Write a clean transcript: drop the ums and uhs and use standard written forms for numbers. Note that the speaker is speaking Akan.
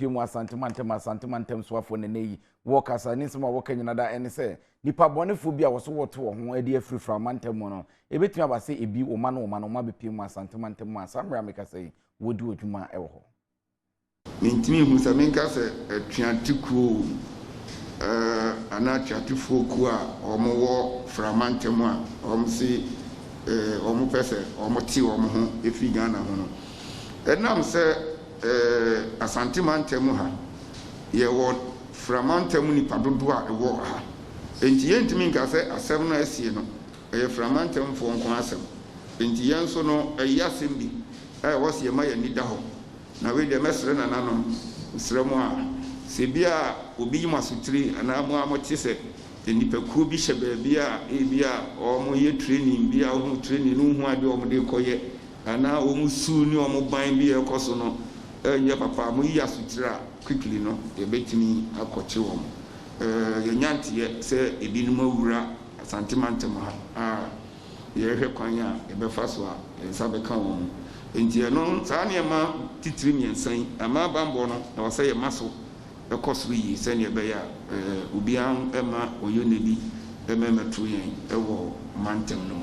mu asantemantem so afo ne neyi wo kasa ni nsema wo kanyina da ene se nipa bonefo bi a wo so woto wo ho ade afiri framantem no ebetumi abase ebi wo ma no ma bepi mu asantemantem mu asamra mekasa yi wodi odwuma e wo ho mintimi hu se menka se atuantikuo ana atuatifo ku a omo wo framantem a omo si omo pese omo ti omo ho efi Ghana ho no enam se asantemantem ha ye wo framantem ni padodo a ewo ha enti yentimi nka se asem no asie no framantem fo nko asem enti yenso no asem bi wose ma ya nida ho na we de mesre na nanom sremu a se bia obi yima sutiri ana mo amote se nipa ku bi hye ba bia bia o mo ye training bia o mo training no hu ade o mo de koye ana o mo su ni o mo ban bi e koso no ye papa mo yi asutira quickly no e betimi akoche wo mo ye nyantie se ebinum awura asantemantem ha ye hwe kwan a e be fa so a ensa be kan wo enti no saa ne ma titiri miensan ama bambo no na wasa ye maso e koso yi se ne be ya obian ema oyo ne bi e memetu yen e wo mantem no